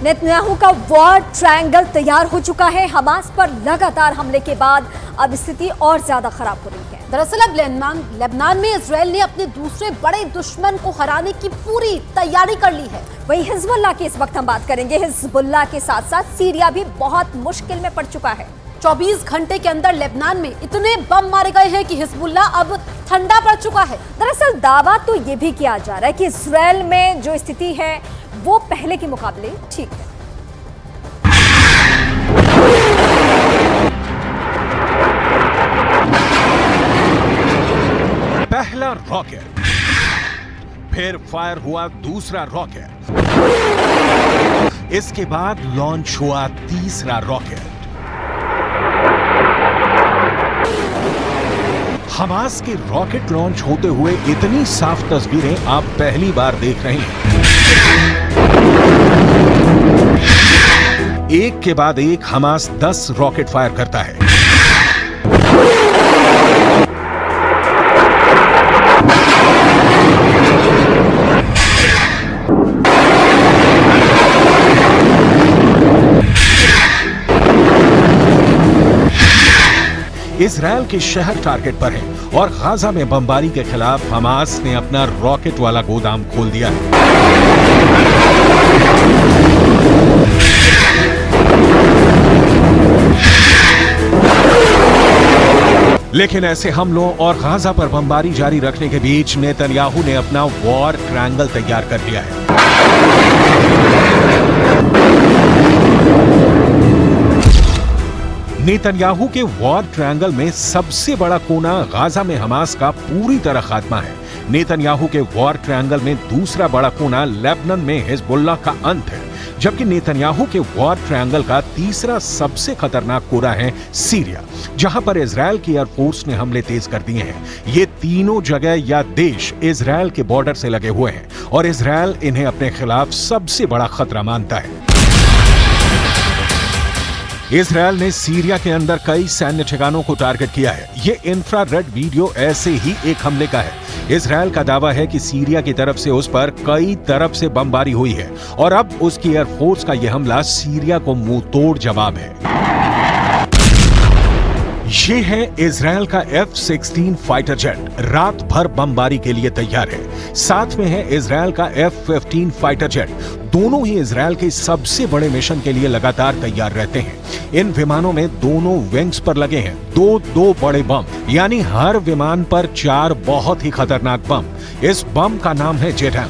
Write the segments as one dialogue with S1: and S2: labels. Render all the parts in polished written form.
S1: Netanyahu का war triangle तैयार हो चुका है। हमास पर लगातार हमले के बाद अब स्थिति और ज्यादा खराब हो रही है।
S2: दरअसल अब लेबनान में इजरायल ने अपने दूसरे बड़े दुश्मन को हराने की पूरी तैयारी कर ली है।
S1: वही हिजबुल्लाह की इस वक्त हम बात करेंगे। हिजबुल्लाह के साथ साथ सीरिया भी बहुत मुश्किल में पड़ चुका है।
S2: 24 घंटे के अंदर लेबनान में इतने बम मारे गए हैं कि हिजबुल्लाह अब ठंडा पड़ चुका है।
S1: दरअसल दावा तो ये भी किया जा रहा है कि इजरायल में जो स्थिति है वो पहले के मुकाबले ठीक है।
S3: पहला रॉकेट, फिर फायर हुआ दूसरा रॉकेट, इसके बाद लॉन्च हुआ तीसरा रॉकेट। हमास के रॉकेट लॉन्च होते हुए इतनी साफ तस्वीरें आप पहली बार देख रहे हैं। एक के बाद एक हमास 10 रॉकेट फायर करता है। इजरायल के शहर टारगेट पर हैं और गाजा में बमबारी के खिलाफ हमास ने अपना रॉकेट वाला गोदाम खोल दिया है। लेकिन ऐसे हमलों और गाजा पर बमबारी जारी रखने के बीच नेतन्याहू ने अपना वॉर ट्रायंगल तैयार कर लिया है। नेतन्याहू के वॉर ट्रायंगल में सबसे बड़ा कोना गाजा में हमास का पूरी तरह खात्मा है। नेतन्याहू के वॉर ट्रायंगल में दूसरा बड़ा कोना लेबनान में हिजबुल्लाह का अंत है, जबकि नेतन्याहू के वॉर ट्रायंगल का तीसरा सबसे खतरनाक कोना है सीरिया, जहां पर इजरायल की एयरफोर्स ने हमले तेज कर दिए हैं। ये तीनों जगह या देश इजरायल के बॉर्डर से लगे हुए हैं और इजरायल इन्हें अपने खिलाफ सबसे बड़ा खतरा मानता है। इजरायल ने सीरिया के अंदर कई सैन्य ठिकानों को टारगेट किया है। ये इंफ्रारेड वीडियो ऐसे ही एक हमले का है। इजरायल का दावा है कि सीरिया की तरफ से उस पर कई तरफ से बमबारी हुई है और अब उसकी एयरफोर्स का यह हमला सीरिया को मुंहतोड़ जवाब है। ये है इजरायल का F-16 फाइटर जेट, रात भर बमबारी के लिए तैयार है। साथ में है इजरायल का F-15 फाइटर जेट। दोनों ही इजरायल के सबसे बड़े मिशन के लिए लगातार तैयार रहते हैं। इन विमानों में दोनों विंग्स पर लगे हैं दो बड़े बम, यानी हर विमान पर 4 बहुत ही खतरनाक बम। इस बम का नाम है जेटम।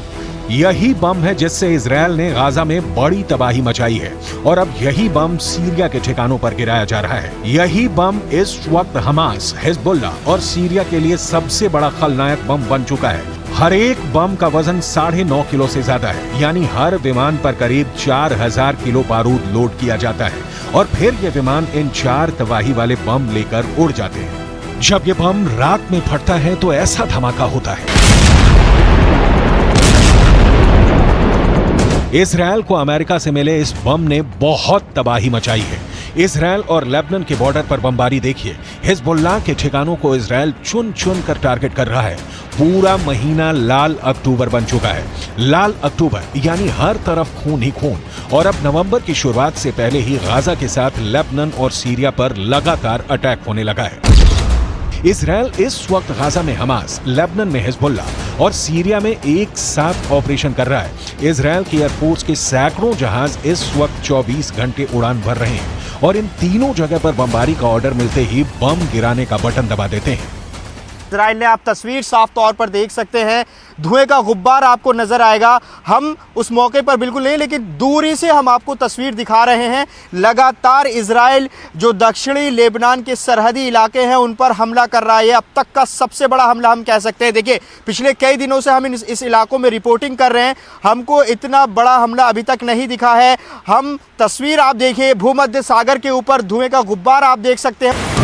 S3: यही बम है जिससे इजरायल ने गाजा में बड़ी तबाही मचाई है और अब यही बम सीरिया के ठिकानों पर गिराया जा रहा है। यही बम इस वक्त हमास, हिजबुल्लाह और सीरिया के लिए सबसे बड़ा खलनायक बम बन चुका है। हर एक बम का वजन 9.5 किलो से ज्यादा है, यानी हर विमान पर करीब 4000 किलो बारूद लोड किया जाता है और फिर ये विमान इन 4 तबाही वाले बम लेकर उड़ जाते हैं। जब ये बम रात में फटता है तो ऐसा धमाका होता है। इजरायल को अमेरिका से मिले इस बम ने बहुत तबाही मचाई है। इजरायल और लेबनान के बॉर्डर पर बमबारी देखिए। हिजबुल्लाह के ठिकानों को इजरायल चुन चुन कर टारगेट कर रहा है। पूरा महीना लाल अक्टूबर बन चुका है। लाल अक्टूबर यानी हर तरफ खून ही खून। और अब नवंबर की शुरुआत से पहले ही गाजा के साथ लेबनान और सीरिया पर लगातार अटैक होने लगा है। इजरायल इस वक्त गाजा में हमास, लेबनान में हिजबुल्लाह और सीरिया में एक साथ ऑपरेशन कर रहा है। इजरायल की एयरफोर्स के सैकड़ों जहाज इस वक्त 24 घंटे उड़ान भर रहे हैं और इन तीनों जगह पर बमबारी का ऑर्डर मिलते ही बम गिराने का बटन दबा देते हैं।
S4: इजराइल ने, आप तस्वीर साफ तौर पर देख सकते हैं, धुएं का गुब्बार आपको नजर आएगा। हम उस मौके पर बिल्कुल नहीं, लेकिन दूरी से हम आपको तस्वीर दिखा रहे हैं। लगातार इजराइल जो दक्षिणी लेबनान के सरहदी इलाके हैं उन पर हमला कर रहा है। अब तक का सबसे बड़ा हमला हम कह सकते हैं। देखिए, पिछले कई दिनों से हम इस इलाकों में रिपोर्टिंग कर रहे हैं, हमको इतना बड़ा हमला अभी तक नहीं दिखा है। हम तस्वीर आप देखिए, भूमध्य सागर के ऊपर धुएं का गुब्बार आप देख सकते हैं।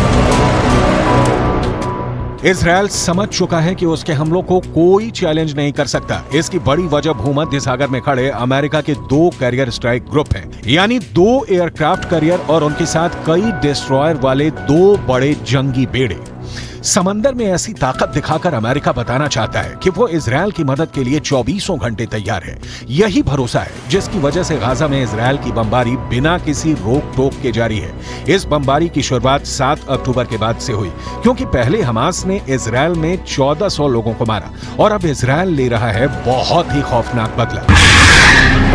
S3: इजरायल समझ चुका है कि उसके हमलों को कोई चैलेंज नहीं कर सकता। इसकी बड़ी वजह भूमध्य सागर में खड़े अमेरिका के 2 कैरियर स्ट्राइक ग्रुप हैं, यानी 2 एयरक्राफ्ट कैरियर और उनके साथ कई डिस्ट्रॉयर वाले 2 बड़े जंगी बेड़े। समंदर में ऐसी ताकत दिखाकर अमेरिका बताना चाहता है कि वो इजरायल की मदद के लिए 24 घंटे तैयार है। यही भरोसा है जिसकी वजह से गाजा में इजरायल की बमबारी बिना किसी रोक टोक के जारी है। इस बमबारी की शुरुआत 7 अक्टूबर के बाद से हुई, क्योंकि पहले हमास ने इजरायल में 1400 लोगों को मारा और अब इजरायल ले रहा है बहुत ही खौफनाक बदला।